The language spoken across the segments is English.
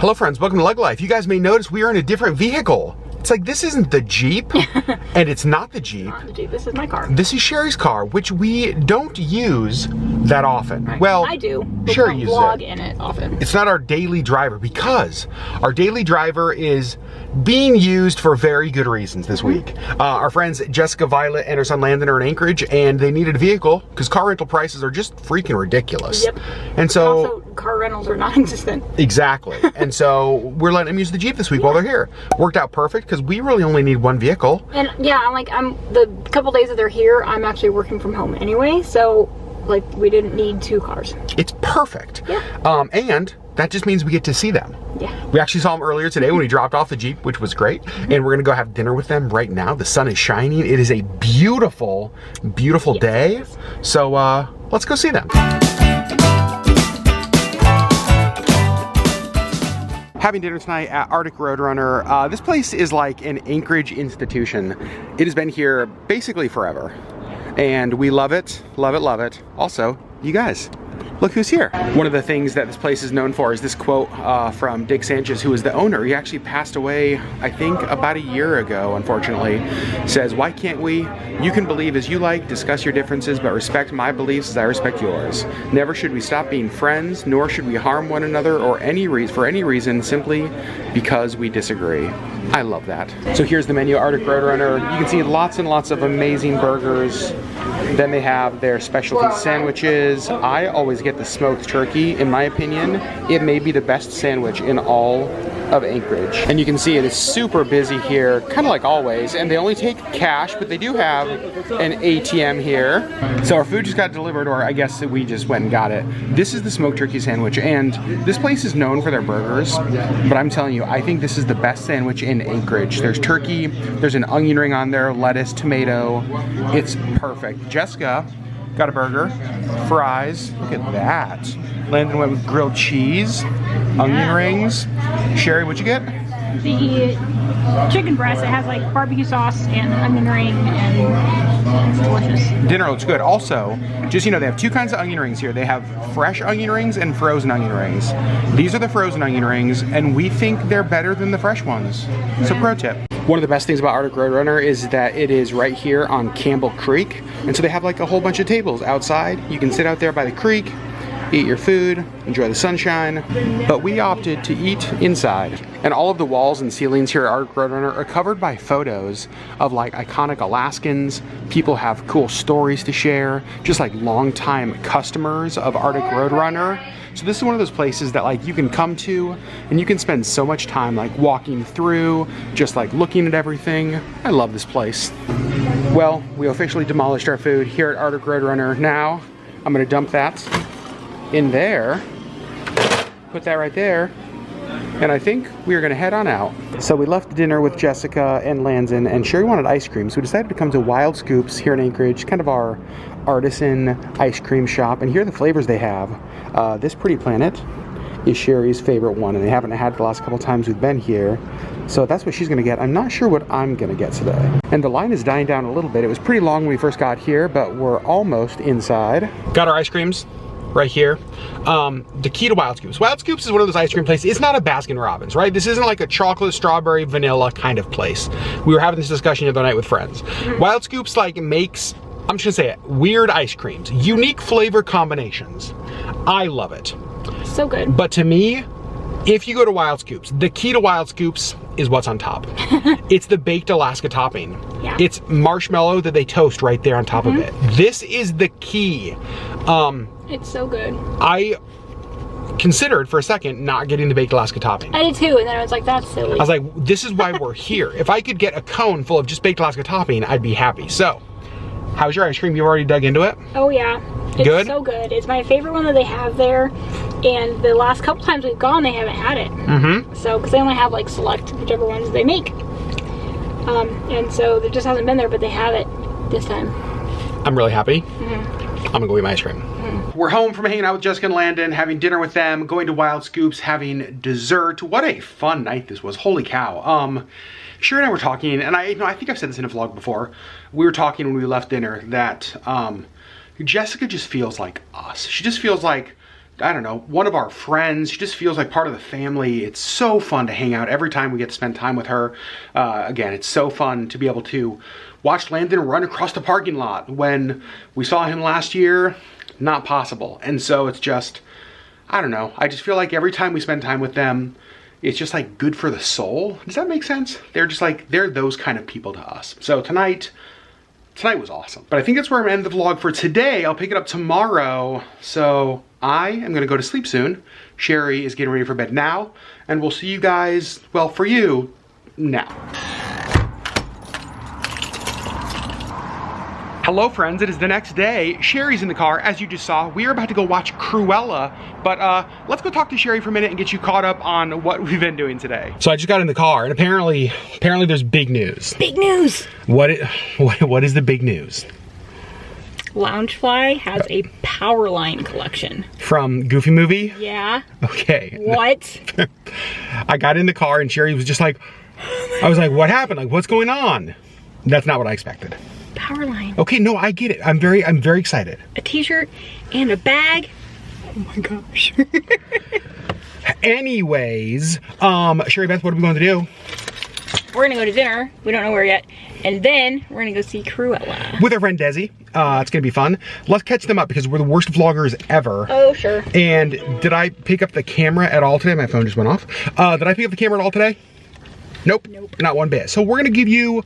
Hello friends, welcome to Legg Life. You guys may notice we are in a different vehicle. It's like, this isn't the Jeep, and it's not the Jeep. Not the Jeep, this is my car. This is Sherri's car, which we don't use that often. Right. Well, I do, but Sherri we uses don't vlog it. in it often. It's not our daily driver because our daily driver is being used for very good reasons this week. Our friends Jessica, Violett, and her son Landon are in Anchorage, and they needed a vehicle because car rental prices are just freaking ridiculous. Yep. And so, also, car rentals are non-existent. Exactly. And so we're letting them use the Jeep this week while they're here. Worked out perfect because we really only need one vehicle. And yeah, I'm the couple days that they're here, I'm actually working from home anyway, so like we didn't need two cars. It's perfect. Yeah. And that just means we get to see them. Yeah. We actually saw them earlier today when we dropped off the Jeep, which was great. And we're gonna go have dinner with them right now. The sun is shining. It is a beautiful, beautiful day. So let's go see them. Having dinner tonight at Arctic Roadrunner. This place is like an Anchorage institution. It has been here basically forever. And we love it, love it, love it. Also, you guys, look who's here. One of the things that this place is known for is this quote from Dick Sanchez, who is the owner. He actually passed away, I think, about a year ago, unfortunately. Says, "Why can't we? You can believe as you like, discuss your differences, but respect my beliefs as I respect yours. Never should we stop being friends, nor should we harm one another or for any reason, simply because we disagree." I love that. So here's the menu, Arctic Roadrunner. You can see lots and lots of amazing burgers. Then they have their specialty sandwiches. I always get the smoked turkey. In my opinion, it may be the best sandwich in all of Anchorage. And you can see it is super busy here, kind of like always, and they only take cash, but they do have an ATM here. So our food just got delivered, or I guess we just went and got it. This is the smoked turkey sandwich, and this place is known for their burgers, but I'm telling you, I think this is the best sandwich in Anchorage. There's turkey, there's an onion ring on there, lettuce, tomato. It's perfect. Jessica got a burger, fries, look at that. Landon went with grilled cheese, onion rings. Sherri, what'd you get? The chicken breast. It has like barbecue sauce and onion ring, and it's delicious. Dinner looks good. Also, just you know, they have two kinds of onion rings here. They have fresh onion rings and frozen onion rings. These are the frozen onion rings, and we think they're better than the fresh ones. So pro tip. One of the best things about Arctic Roadrunner is that it is right here on Campbell Creek. And so they have like a whole bunch of tables outside. You can sit out there by the creek, eat your food, enjoy the sunshine, but we opted to eat inside. And all of the walls and ceilings here at Arctic Roadrunner are covered by photos of like iconic Alaskans. People have cool stories to share, just like longtime customers of Arctic Roadrunner. So this is one of those places that like you can come to and you can spend so much time like walking through, just like looking at everything. I love this place. Well, we officially demolished our food here at Arctic Roadrunner. Now I'm gonna dump that in there, put that right there, and I think we are gonna head on out. So we left dinner with Jessica and Landon, and Sherri wanted ice cream, so we decided to come to Wild Scoops here in Anchorage, kind of our artisan ice cream shop, and here are the flavors they have. This Pretty Planet is Sherri's favorite one, and they haven't had it the last couple times we've been here, so that's what she's gonna get. I'm not sure what I'm gonna get today. And the line is dying down a little bit. It was pretty long when we first got here, but we're almost inside. Got our ice creams right here. The key to Wild Scoops. Wild Scoops is one of those ice cream places. It's not a Baskin Robbins, right? This isn't like a chocolate, strawberry, vanilla kind of place. We were having this discussion the other night with friends. Wild Scoops like makes, I'm just gonna say it, weird ice creams, unique flavor combinations. I love it. So good. But to me, if you go to Wild Scoops, the key to Wild Scoops is what's on top. It's the baked Alaska topping. Yeah. It's marshmallow that they toast right there on top of it. This is the key. It's so good. I considered for a second not getting the baked Alaska topping. I did too, and then I was like, that's silly. I was like, this is why we're here. If I could get a cone full of just baked Alaska topping, I'd be happy. So, how's your ice cream? You've already dug into it? Oh yeah. It's good? So good. It's my favorite one that they have there, and the last couple times we've gone, they haven't had it. So, because they only have like select whichever ones they make. And so it just hasn't been there, but they have it this time. I'm really happy. I'm gonna go eat my ice cream. We're home from hanging out with Jessica and Landon, having dinner with them, going to Wild Scoops, having dessert. What a fun night this was, holy cow. Sherri and I were talking, and I think I've said this in a vlog before. We were talking when we left dinner that Jessica just feels like us. She just feels like I don't know, one of our friends. She just feels like part of the family. It's so fun to hang out every time we get to spend time with her. Again, it's so fun to be able to watch Landon run across the parking lot. When we saw him last year, not possible. And so it's just, I don't know, I just feel like every time we spend time with them, it's just like good for the soul. Does that make sense? They're just like, they're those kind of people to us. So tonight was awesome. But I think that's where I'm gonna end the vlog for today. I'll pick it up tomorrow. So I am gonna go to sleep soon. Sherri is getting ready for bed now. And we'll see you guys, well, for you, now. Hello friends, it is the next day. Sherri's in the car, as you just saw. We are about to go watch Cruella, but let's go talk to Sherri for a minute and get you caught up on what we've been doing today. So I just got in the car, and apparently there's big news. Big news! What is the big news? Loungefly has a Powerline collection. From Goofy Movie? Yeah. Okay. What? I got in the car and Sherri was just like, I was like, what happened? Like, what's going on? That's not what I expected. Powerline. Okay, no, I get it. I'm very excited. A t-shirt and a bag. Oh my gosh. Anyways, Sherri Beth, what are we going to do? We're gonna go to dinner. We don't know where yet. And then we're gonna go see Cruella. With our friend Desi. It's gonna be fun. Let's catch them up because we're the worst vloggers ever. Oh, sure. And did I pick up the camera at all today? My phone just went off. Did I pick up the camera at all today? Nope, not one bit. So we're gonna give you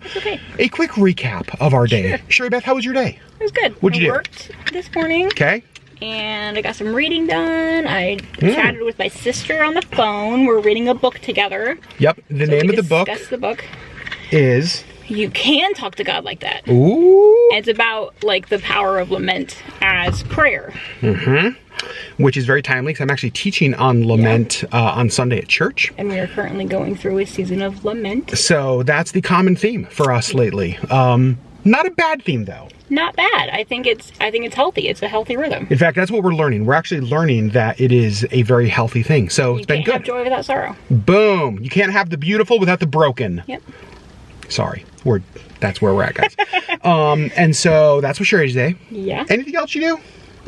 a quick recap of our day. Sure. Sherri Beth, how was your day? It was good. What'd you do? I worked this morning. Okay. And I got some reading done. I chatted with my sister on the phone. We're reading a book together. Yep, the name of the book is You Can Talk to God Like That. Ooh. And it's about like the power of lament as prayer. Which is very timely because I'm actually teaching on lament on Sunday at church. And we are currently going through a season of lament. So that's the common theme for us lately. Not a bad theme though. Not bad. I think it's healthy. It's a healthy rhythm. In fact, that's what we're learning. We're actually learning that it is a very healthy thing. So it's been good. You can't have joy without sorrow. Boom. You can't have the beautiful without the broken. Yep. Sorry. That's where we're at, guys. And so that's what Sherri's day. Yeah. Anything else you do?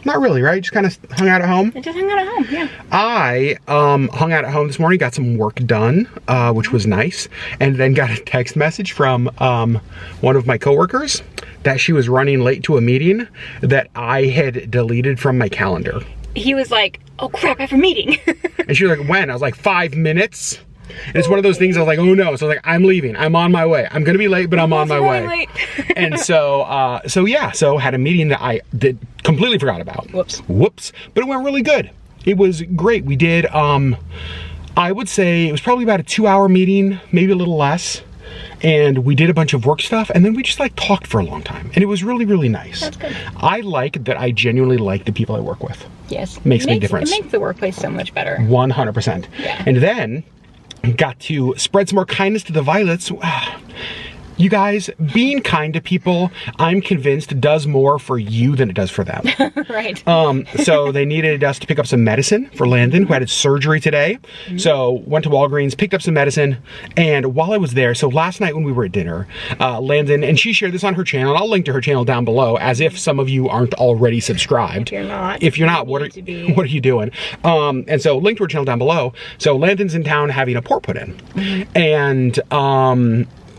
Not really, right? Just kind of hung out at home? I just hung out at home, yeah. I hung out at home this morning, got some work done, which was nice, and then got a text message from one of my coworkers that she was running late to a meeting that I had deleted from my calendar. He was like, oh crap, I have a meeting. And she was like, when? I was like, 5 minutes. And it's one of those things I was like, oh no. So I was like, I'm leaving. I'm on my way. I'm gonna be late, but I'm on my way. Late. And so had a meeting that I completely forgot about. Whoops. But it went really good. It was great. We did, I would say it was probably about a 2-hour meeting, maybe a little less. And we did a bunch of work stuff, and then we just like talked for a long time. And it was really, really nice. That's good. I like that I genuinely like the people I work with. Yes. Makes a big difference. It makes the workplace so much better. 100%. Yeah. And then got to spread some more kindness to the Violets. You guys, being kind to people, I'm convinced does more for you than it does for them. Right. So they needed us to pick up some medicine for Landon, who had his surgery today. So went to Walgreens, picked up some medicine, and while I was there, so last night when we were at dinner, Landon, and she shared this on her channel, and I'll link to her channel down below, as if some of you aren't already subscribed. If you're not, what are you doing? And so link to her channel down below. So Landon's in town having a port put in. And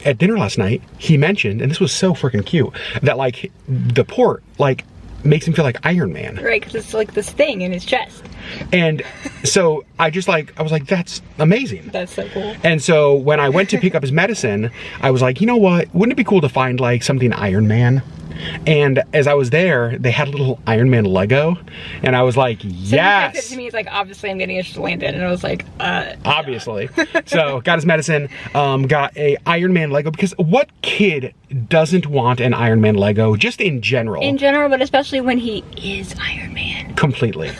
at dinner last night, he mentioned, and this was so freaking cute, that like the port like makes him feel like Iron Man. Right, because it's like this thing in his chest. And so I was like, that's amazing. That's so cool. And so when I went to pick up his medicine, I was like, you know what? Wouldn't it be cool to find like something Iron Man? And as I was there, they had a little Iron Man Lego, and I was like, yes. So he said to me, he's like, obviously I'm getting interested in Landon, and I was like, obviously. So got his medicine, got a Iron Man Lego, because what kid doesn't want an Iron Man Lego, just in general? In general, but especially when he is Iron Man. Completely.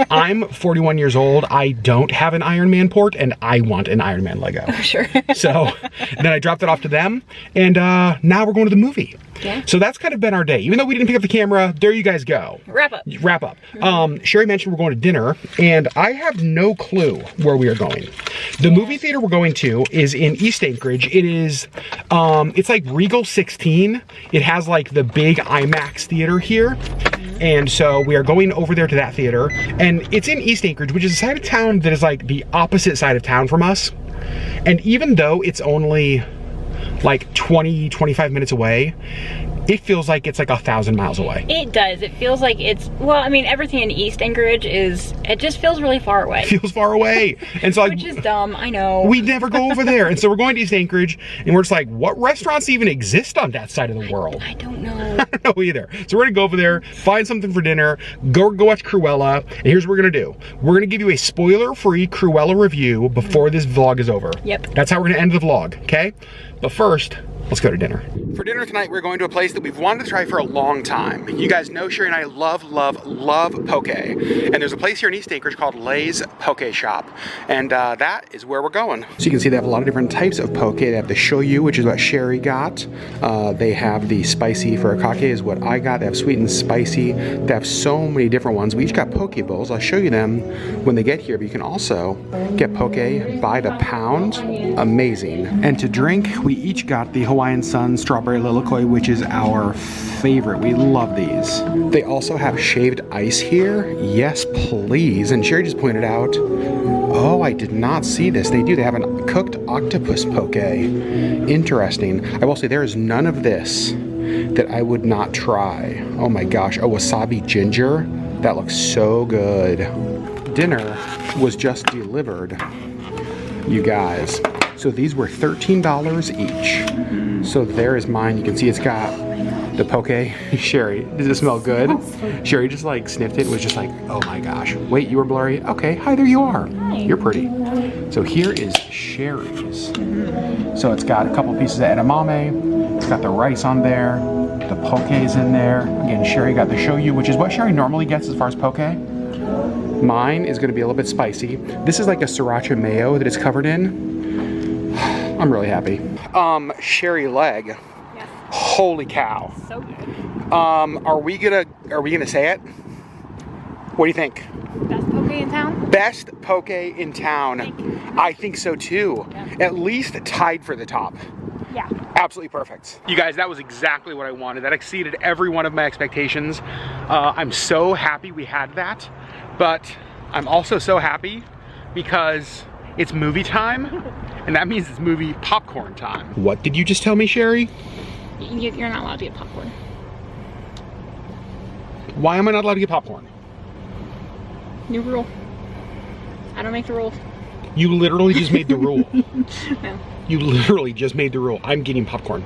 I'm 41 years old, I don't have an Iron Man port, and I want an Iron Man Lego. Oh, sure. So then I dropped it off to them, and now we're going to the movie. Yeah. So that's kind of been our day. Even though we didn't pick up the camera, there you guys go. Wrap up. Sherri mentioned we're going to dinner, and I have no clue where we are going. The movie theater we're going to is in East Anchorage. It is, it's like Regal 16. It has like the big IMAX theater here. And so we are going over there to that theater, and it's in East Anchorage, which is a side of town that is like the opposite side of town from us. And even though it's only like 20-25 minutes away, it feels like it's like 1,000 miles away. It does. It feels like it's, well, I mean, everything in East Anchorage is, it just feels really far away. It feels far away. And so which is dumb, I know. We never go over there. And so we're going to East Anchorage, and we're just like, what restaurants even exist on that side of the world? I don't know. I don't know either. So we're gonna go over there, find something for dinner, go watch Cruella, and here's what we're gonna do. We're gonna give you a spoiler-free Cruella review before this vlog is over. Yep. That's how we're gonna end the vlog, okay? But first, let's go to dinner. For dinner tonight, we're going to a place that we've wanted to try for a long time. You guys know Sherri and I love pokè. And there's a place here in East Anchorage called Legg's Pokè Shop. And that is where we're going. So you can see they have a lot of different types of pokè. They have the shoyu, which is what Sherri got. They have the spicy furikake is what I got. They have sweet and spicy. They have so many different ones. We each got poke bowls. I'll show you them when they get here. But you can also get poke by the pound. Amazing. And to drink, we each got the Hawaiian Sun Strawberry Lilikoi, which is our favorite. We love these. They also have shaved ice here. Yes, please. And Sherri just pointed out, oh, I did not see this. They do. They have a cooked octopus poke. Interesting. I will say there is none of this that I would not try. Oh my gosh. A wasabi ginger. That looks so good. Dinner was just delivered, you guys. So these were $13 each. So there is mine. You can see it's got the poke. Sherri, does it smell good? Sherri just like sniffed it and was just like, oh my gosh. Wait, you were blurry? Okay, hi, there you are. Hi. You're pretty. So here is Sherri's. So it's got a couple pieces of edamame. It's got the rice on there. The poke is in there. Again, Sherri got the shoyu, which is what Sherri normally gets as far as poke. Mine is gonna be a little bit spicy. This is like a sriracha mayo that it's covered in. I'm really happy. Sherri Legg. Yeah. Holy cow. So good. Are we gonna say it? What do you think? Best poke in town? Best poke in town. I think so too. Yeah. At least tied for the top. Yeah. Absolutely perfect. You guys, that was exactly what I wanted. That exceeded every one of my expectations. I'm so happy we had that, but I'm also so happy because it's movie time, and that means it's movie popcorn time. What did you just tell me, Sherri? You're not allowed to get popcorn. Why am I not allowed to get popcorn? New rule. I don't make the rules. You literally just made the rule. No. You literally just made the rule. I'm getting popcorn.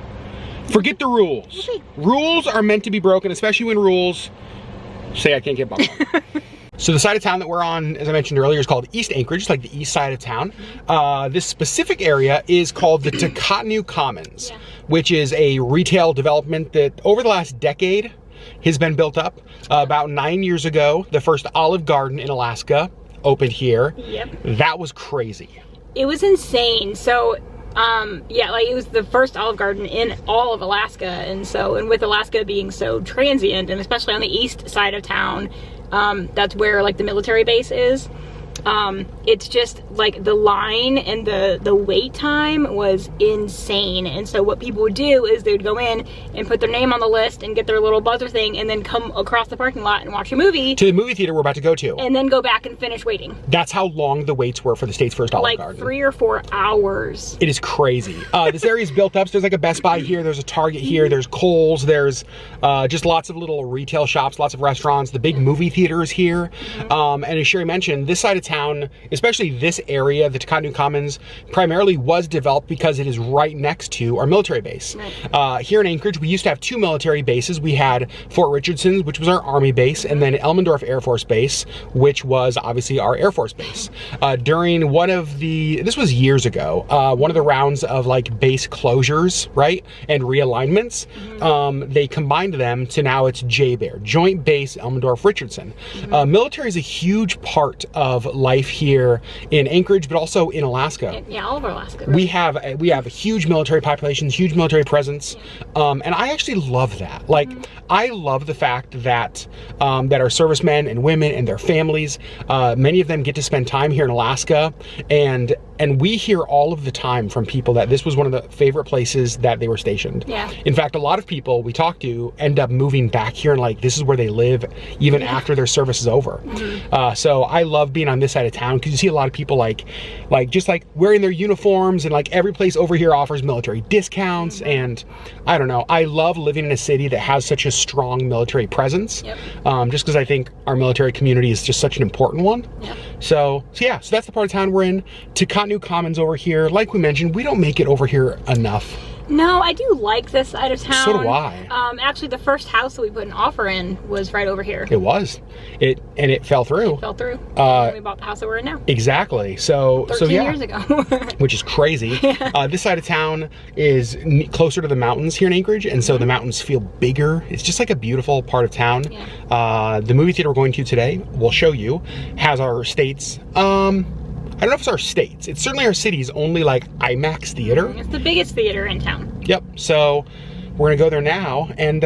Forget the rules. Okay. Rules are meant to be broken, especially when rules say I can't get popcorn. So the side of town that we're on, as I mentioned earlier, is called East Anchorage. It's like the east side of town. This specific area is called the Takatnu Commons, which is a retail development that over the last decade has been built up. About 9 years ago, the first Olive Garden in Alaska opened here. Yep. That was crazy. It was insane. So, yeah, like it was the first Olive Garden in all of Alaska. And so, and with Alaska being so transient, and especially on the east side of town, that's where like the military base is. It's just like the line and the wait time was insane. And so what people would do is they would go in and put their name on the list and get their little buzzer thing and then come across the parking lot and watch a movie. To the movie theater we're about to go to. And then go back and finish waiting. That's how long the waits were for the state's first Olive Garden. Like 3 or 4 hours. It is crazy. This area is built up. So there's like a Best Buy here. There's a Target here. There's Kohl's. There's just lots of little retail shops, lots of restaurants. The big movie theater is here. And as Sherri mentioned, this side of town, especially this area, the Takatnu Commons, primarily was developed because it is right next to our military base. Right. Here in Anchorage, we used to have 2 military bases. We had Fort Richardson, which was our Army base, and then Elmendorf Air Force Base, which was obviously our Air Force base. During one of the, this was years ago, one of the rounds of like base closures, right, and realignments, they combined them to now it's JBEAR, Joint Base Elmendorf Richardson. Military is a huge part of life here here in Anchorage, but also in Alaska. Yeah, all over Alaska. We have a huge military population, huge military presence, and I actually love that. Like, I love the fact that that our servicemen and women and their families, many of them get to spend time here in Alaska, and we hear all of the time from people that this was one of the favorite places that they were stationed. Yeah. In fact, a lot of people we talk to end up moving back here, and like this is where they live even after their service is over. So I love being on this side of town because you see a lot of people like just like wearing their uniforms, and like every place over here offers military discounts, and I don't know, I love living in a city that has such a strong military presence. Just because I think our military community is just such an important one. So that's the part of town we're in. New Commons over here, like we mentioned, we don't make it over here enough. No, I do like this side of town. So do I. Actually, the first house that we put an offer in was right over here. It was. It fell through. It fell through. And we bought the house that we're in now. Exactly. So 13 years ago. Which is crazy. This side of town is closer to the mountains here in Anchorage, and so the mountains feel bigger. It's just like a beautiful part of town. The movie theater we're going to today, we'll show you, has our state's I don't know if it's our state's. It's certainly our city's only like IMAX theater. It's the biggest theater in town. Yep. So we're gonna go there now and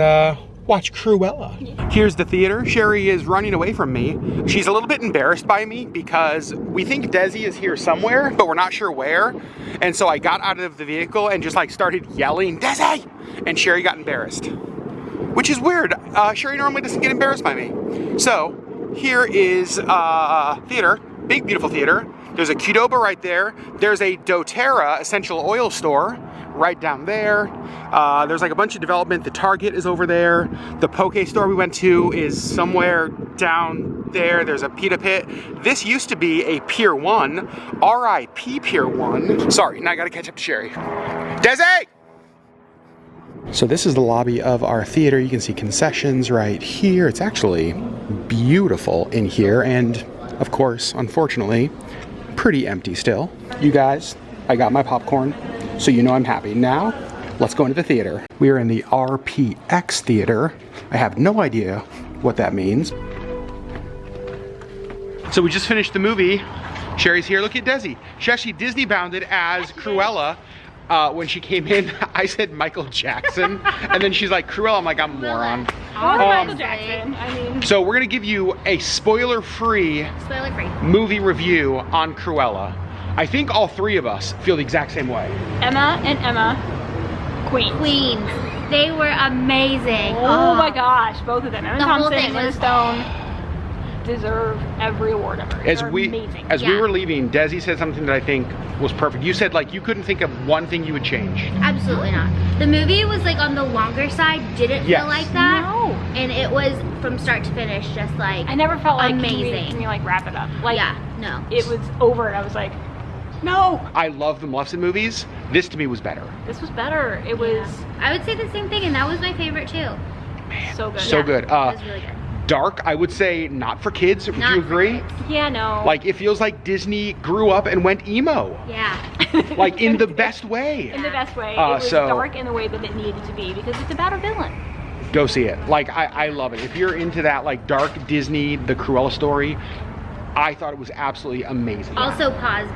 watch Cruella. Here's the theater. Sherri is running away from me. She's a little bit embarrassed by me because we think Desi is here somewhere, but we're not sure where. And so I got out of the vehicle and just like started yelling, Desi! And Sherri got embarrassed, which is weird. Sherri normally doesn't get embarrassed by me. So here is theater, big beautiful theater. There's a Qdoba right there. There's a doTERRA essential oil store right down there. There's like a bunch of development. The Target is over there. The pokè store we went to is somewhere down there. There's a pita pit. This used to be a Pier 1, RIP Pier 1. Sorry, now I gotta catch up to Sherri. Desi! So this is the lobby of our theater. You can see concessions right here. It's actually beautiful in here, and of course, unfortunately, pretty empty still. You guys, I got my popcorn, so you know I'm happy. Now, let's go into the theater. We are in the RPX theater. I have no idea what that means. So we just finished the movie. Sherri's here. Look at Desi. She actually Disney bounded as Cruella. When she came in, I said Michael Jackson, and then she's like, Cruella. I'm like, I'm a moron. Michael Jackson. I mean. So we're gonna give you a spoiler-free movie review on Cruella. I think all three of us feel the exact same way. Emma and Emma, Queens. They were amazing. Oh my gosh, both of them. Emma Thompson whole thing and Emma was Stone deserve every award ever. As we were leaving, Desi said something that I think was perfect. You said like you couldn't think of one thing you would change. Absolutely not. The movie was like on the longer side, didn't feel like that. No. And it was from start to finish just like I never felt like amazing. Can we like wrap it up? Like no. It was over and I was like, no. I love the Maleficent movies. This to me was better. This was better. It was I would say the same thing, and that was my favorite too. Man, so good. So good. It was really good. Dark, I would say not for kids. Would you agree? Yeah, no. Like it feels like Disney grew up and went emo. Yeah. Like in the best way. In the best way. It was dark in the way that it needed to be because it's about a villain. Go see it. Like I love it. If you're into that like dark Disney, the Cruella story, I thought it was absolutely amazing. Also pause,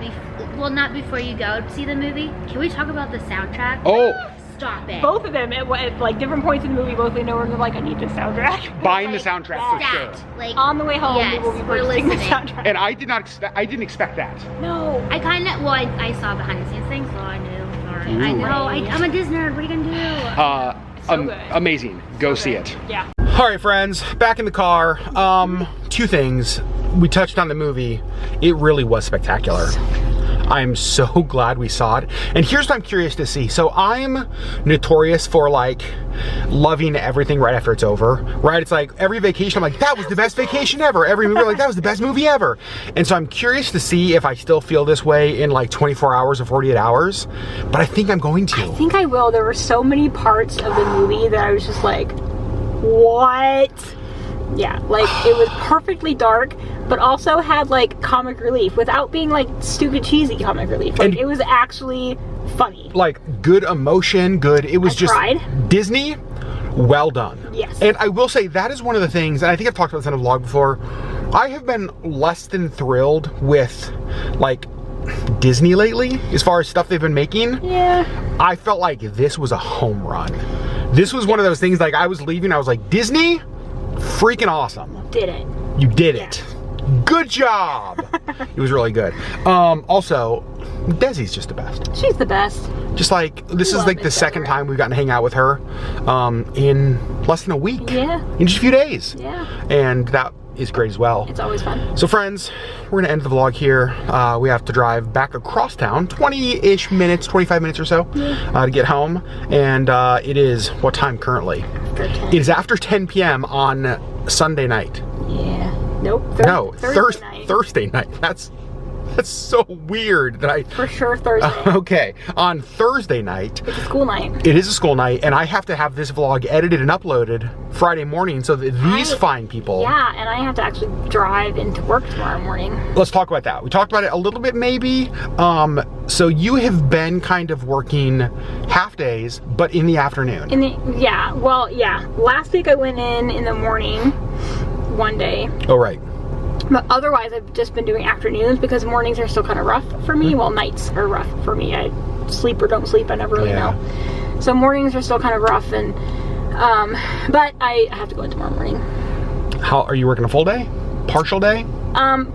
well not before you go to see the movie. Can we talk about the soundtrack? Oh! Stop it. Both of them, at like different points in the movie, both they know we're like, I need this soundtrack. Buying the soundtrack for sure. Like, on the way home, we will be purchasing the soundtrack. And I didn't expect that. No. I kind of, well, I saw behind the scenes things, so I knew. Sorry. I know, I'm a Disney nerd. What are you gonna do? So good. Amazing. Go see it. Yeah. All right, friends, back in the car. Two things. We touched on the movie. It really was spectacular. I'm so glad we saw it. And here's what I'm curious to see. So I'm notorious for like loving everything right after it's over, right? It's like every vacation, I'm like, that was the best vacation ever. Every movie, I'm like, that was the best movie ever. And so I'm curious to see if I still feel this way in like 24 hours or 48 hours, but I think I'm going to. I think I will. There were so many parts of the movie that I was just like, what? Yeah, like it was perfectly dark, but also had like comic relief without being like stupid cheesy comic relief. Like it was actually funny. Like good emotion, good. It was just Disney, well done. Yes. And I will say that is one of the things, and I think I've talked about this on a vlog before, I have been less than thrilled with, like, Disney lately, as far as stuff they've been making. Yeah. I felt like this was a home run. This was one of those things, like, I was leaving, I was like, Disney, freaking awesome. Did it. You did it. Good job. It was really good. Also, Desi's just the best. She's the best. Just like, this is Love like the Miss second Deborah. time we've gotten to hang out with her in less than a week. Yeah. In just a few days. Yeah. And that is great as well. It's always fun. So friends, we're gonna end the vlog here. We have to drive back across town, 20-ish minutes, 25 minutes or so, to get home. And it is, what time currently? After 10. It is after 10 p.m. on Sunday night. Yeah. Nope. No, Thursday night. Thursday night. That's so weird that I... For sure Thursday. Okay, on Thursday night. It's a school night. It is a school night, and I have to have this vlog edited and uploaded Friday morning so that these fine people... Yeah, and I have to actually drive into work tomorrow morning. Let's talk about that. We talked about it a little bit maybe. So you have been kind of working half days, but in the afternoon. Yeah. Last week I went in the morning, one day. Oh, right. But otherwise, I've just been doing afternoons because mornings are still kind of rough for me. Well, nights are rough for me. I sleep or don't sleep, I never really know. So mornings are still kind of rough, and but I have to go in tomorrow morning. How are you working a full day? Partial day?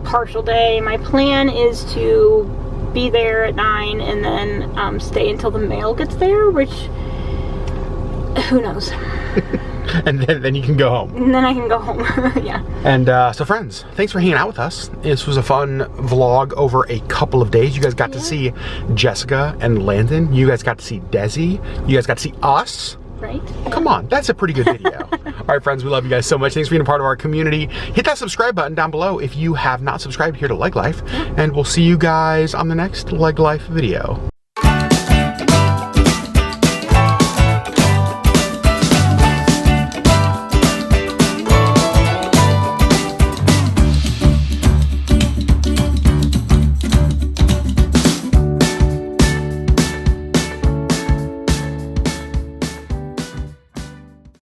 Partial day. My plan is to be there at 9 and then stay until the mail gets there, which who knows. And then you can go home. And then I can go home. Yeah. And so friends, thanks for hanging out with us. This was a fun vlog over a couple of days. You guys got to see Jessica and Landon. You guys got to see Desi. You guys got to see us. Right? Come on, that's a pretty good video. All right, friends, we love you guys so much. Thanks for being a part of our community. Hit that subscribe button down below if you have not subscribed here to Legg Life. And we'll see you guys on the next Legg Life video.